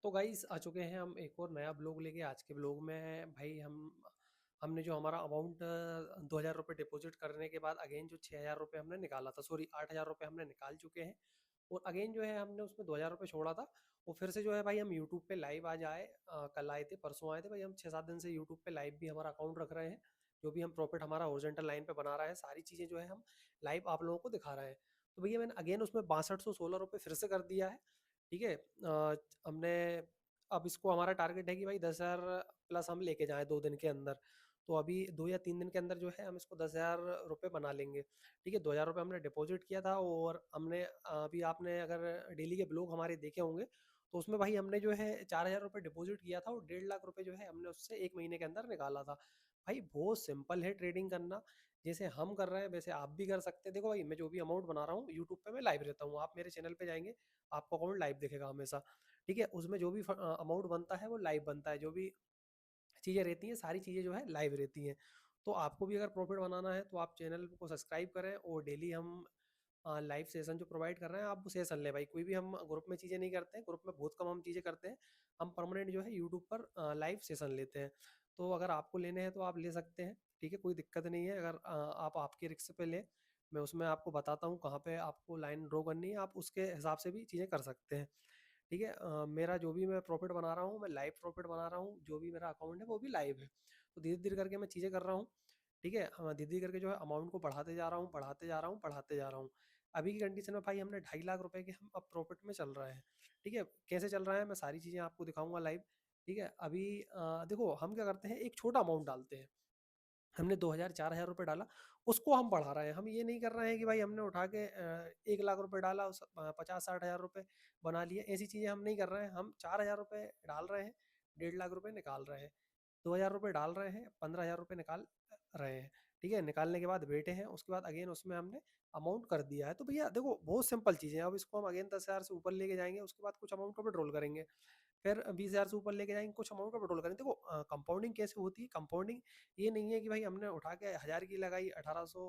तो गाइस आ चुके हैं हम एक और नया ब्लॉग लेके। आज के ब्लॉग में भाई हमने जो हमारा अमाउंट 2,000 रुपये डिपॉजिट करने के बाद अगेन जो 6,000 रुपये हमने निकाला था, सॉरी 8,000 रुपये हमने निकाल चुके हैं। और अगेन जो है हमने उसमें 2,000 रुपये छोड़ा था। और फिर से जो है भाई हम यूट्यूब पे लाइव आज आए, कल आए थे, परसों आए थे भाई। हम 6-7 दिन से यूट्यूब पे लाइव भी हमारा अकाउंट रख रहे हैं। जो भी हम प्रॉफिट हमारा ओरिजेंटल लाइन पे बना रहा है, सारी चीज़ें जो है हम लाइव आप लोगों को दिखा रहे हैं। तो भैया मैंने अगेन उसमें 6216 रुपये फिर से कर दिया है। ठीक है, हमने अब इसको हमारा टारगेट है कि भाई 10,000 प्लस हम लेके जाएं 2 दिन के अंदर। तो अभी 2 या 3 दिन के अंदर जो है हम इसको 10,000 रुपये बना लेंगे। ठीक है, 2,000 रुपये हमने डिपॉजिट किया था। और हमने अभी आपने अगर डेली के ब्लॉग हमारे देखे होंगे तो उसमें भाई हमने जो है 4,000 रुपये डिपॉजिट किया था और 1.5 लाख रुपए जो है हमने उससे 1 महीने के अंदर निकाला था। भाई बहुत सिंपल है ट्रेडिंग करना। जैसे हम कर रहे हैं वैसे आप भी कर सकते हैं। देखो भाई, मैं जो भी अमाउंट बना रहा हूँ यूट्यूब पे मैं लाइव रहता हूँ। आप मेरे चैनल पे जाएंगे, आपको अकाउंट लाइव दिखेगा हमेशा। ठीक है, उसमें जो भी अमाउंट बनता है वो लाइव बनता है। जो भी चीज़ें रहती हैं सारी चीज़ें जो है लाइव रहती हैं। तो आपको भी अगर प्रॉफिट बनाना है तो आप चैनल को सब्सक्राइब करें और डेली हम लाइव सेशन जो प्रोवाइड कर रहे हैं आप वो सेशन लें भाई। कोई भी हम ग्रुप में चीज़ें नहीं करते हैं, ग्रुप में बहुत कम हम चीज़ें करते हैं। हम परमानेंट जो है यूट्यूब पर लाइव सेशन लेते हैं। तो अगर आपको लेने हैं तो आप ले सकते हैं। ठीक है, कोई दिक्कत नहीं है। अगर आप आपके रिस्क पे लें, मैं उसमें आपको बताता हूँ कहाँ पे आपको लाइन ड्रॉ करनी है, आप उसके हिसाब से भी चीज़ें कर सकते हैं। ठीक है, मेरा जो भी मैं प्रॉफिट बना रहा हूँ मैं लाइव प्रॉफिट बना रहा हूँ। जो भी मेरा अकाउंट है वो भी लाइव है। तो धीरे धीरे करके मैं चीज़ें कर रहा हूँ। ठीक है, धीरे धीरे करके जो है अमाउंट को बढ़ाते जा रहा हूँ, बढ़ाते जा रहा हूँ, बढ़ाते जा रहा हूँ। अभी की कंडीशन में भाई हमने 2.5 लाख रुपए के हम अब प्रॉफिट में चल रहे हैं। ठीक है, कैसे चल रहा है मैं सारी चीज़ें आपको दिखाऊंगा लाइव। ठीक है, अभी देखो हम क्या करते हैं, एक छोटा अमाउंट डालते हैं। हमने 2,000 4,000 रुपये डाला, उसको हम बढ़ा रहे हैं। हम ये नहीं कर रहे हैं कि भाई हमने उठा के 1 लाख रुपए डाला, 50-60 हज़ार रुपये बना लिए। ऐसी चीज़ें हम नहीं कर रहे हैं। हम 4,000 रुपये डाल रहे हैं, 1.5 लाख रुपए निकाल रहे हैं। 2,000 रुपये डाल रहे हैं, 15,000 रुपये निकाल रहे हैं। ठीक है, निकालने के बाद बैठे हैं, उसके बाद अगेन उसमें हमने अमाउंट कर दिया है। तो भैया देखो बहुत सिंपल चीज़ें हैं। अब इसको हम अगेन 10,000 से ऊपर लेके जाएंगे, उसके बाद कुछ अमाउंट को विड्रॉल करेंगे। फिर 20,000 से ऊपर लेके जाएंगे, कुछ अमाउंट का विड्रॉल करेंगे। देखो कंपाउंडिंग कैसे होती है, कंपाउंडिंग ये नहीं है कि भाई हमने उठा के 1,000 की लगाई, 1,800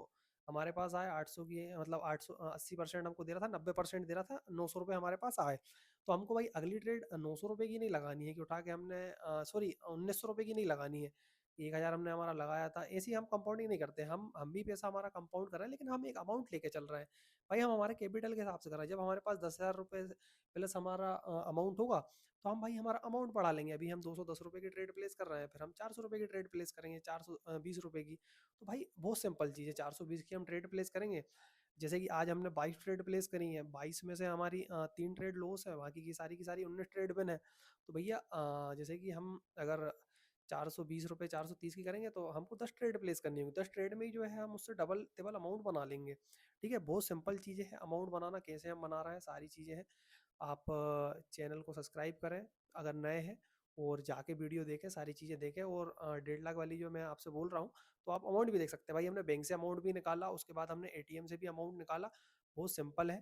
हमारे पास आए, 800 की मतलब 800 80% हमको दे रहा था, 90% दे रहा था, 900 रुपये हमारे पास आए। तो हमको भाई अगली ट्रेड 900 रुपये की नहीं लगानी है कि उठा के हमने सॉरी 1,900 रुपये की नहीं लगानी है। 1,000 हमने हमारा लगाया था, ऐसे ही हम कंपाउंडिंग नहीं करते। हम भी पैसा हमारा कंपाउंड कर रहे हैं, लेकिन हम एक अमाउंट लेके चल रहे हैं। भाई हम हमारे कैपिटल के हिसाब से कर रहे हैं। जब हमारे पास 10,000 रुपये प्लस हमारा अमाउंट होगा तो हम भाई हमारा अमाउंट बढ़ा लेंगे। अभी हम 210 रुपये की ट्रेड प्लेस कर रहे हैं, फिर हम 400 रुपये की ट्रेड प्लेस करेंगे, 420 रुपये की। तो भाई बहुत सिंपल चीज़ है, 420 की हम ट्रेड प्लेस करेंगे। जैसे कि आज हमने 22 ट्रेड प्लेस करी है, 22 में से हमारी 3 ट्रेड लॉस है, बाकी की सारी 19 ट्रेड विन है। तो भैया जैसे कि हम अगर 420 रुपये 430 की करेंगे तो हमको 10 ट्रेड प्लेस करनी होगी। 10 ट्रेड में ही जो है हम उससे डबल टेबल अमाउंट बना लेंगे। ठीक है, बहुत सिंपल चीज़ें हैं। अमाउंट बनाना कैसे हम बना रहे हैं सारी चीज़ें हैं। आप चैनल को सब्सक्राइब करें अगर नए हैं, और जाके वीडियो देखें, सारी चीज़ें देखें। और 1.5 लाख वाली जो मैं आपसे बोल रहा हूँ, तो आप अमाउंट भी देख सकते हैं भाई। हमने बैंक से अमाउंट भी निकाला, उसके बाद हमने एटीएम से भी अमाउंट निकाला। बहुत सिंपल है।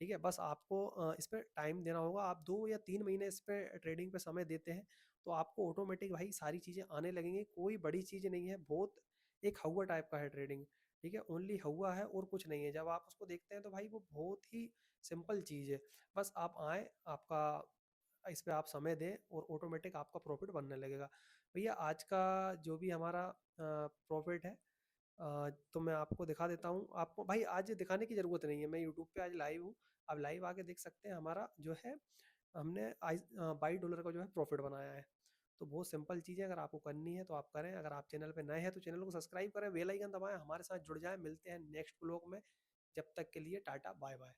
ठीक है, बस आपको इस पर टाइम देना होगा। आप 2 या 3 महीने इस पर ट्रेडिंग पे समय देते हैं तो आपको ऑटोमेटिक भाई सारी चीज़ें आने लगेंगी। कोई बड़ी चीज़ नहीं है, बहुत एक हवा टाइप का है ट्रेडिंग। ठीक है, ओनली हवा है और कुछ नहीं है। जब आप उसको देखते हैं तो भाई वो बहुत ही सिंपल चीज़ है। बस आप आएँ, आपका इस पे आप समय दें और ऑटोमेटिक आपका प्रॉफिट बनने लगेगा। भैया आज का जो भी हमारा प्रॉफिट है, तो मैं आपको दिखा देता हूँ। आपको भाई आज दिखाने की ज़रूरत नहीं है, मैं यूट्यूब पे आज लाइव हूँ। आप लाइव आके देख सकते हैं हमारा जो है, हमने आज $22 का जो है प्रॉफिट बनाया है। तो बहुत सिंपल चीज़ है, अगर आपको करनी है तो आप करें। अगर आप चैनल पे नए हैं तो चैनल को सब्सक्राइब करें, बेल आइकन दबाएं, हमारे साथ जुड़ जाएं। मिलते हैं नेक्स्ट ब्लॉग में। जब तक के लिए टाटा बाय बाय।